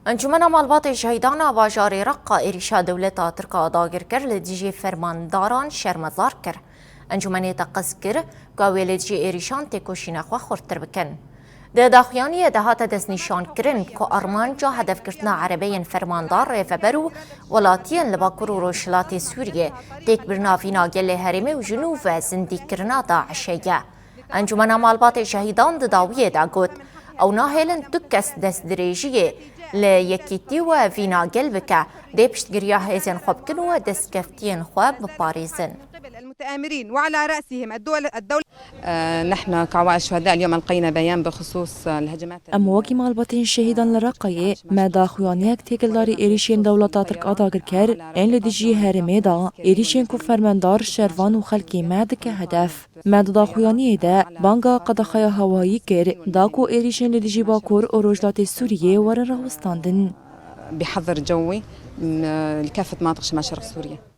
انجمن مالبات شهيدانا باجاري رقا إريشا دولة تركا داغر كر لديجي فرمانداران شرمزار كر انجمن تقص كر قاوي لديجي إريشان تيكوشينا خوا خورتر بكن ده داخياني دهات دس نشان كرن كو أرمان جا هدف كرتنا عربيين فرماندار ريفبرو ولاتين لباكرو روشلاتي سوريا تيك برنافينا جلي هرمي وجنوب زندي كرنا داعشية انجمن مالبات شهيدان داوية دا قوت او ناهلن تكس دس دريجية ليكيتي وفينا قلبك ديبشت قرياه إذن خوب كنوا دس كفتين خواب بباريزن المتآمرين وعلى رأسهم الدولة نحن كعوائل الشهداء اليوم ألقينا بيان بخصوص الهجمات أمواكي مالباتين شهيدان لرقاية ما داخوانيك تيكلداري إيريشين دولة ترك أداغر كر إن لديجي هرميدا إيريشين كفرماندار شروان وخلقي مادك هدف ما داخوانية دا بانغا قدخايا هوايي كر داكو إيريشين لديجي باكور أوروجلات السورية ورن رهوستاندن بحظر جوي لكافة مناطق شمال شرق سوريا.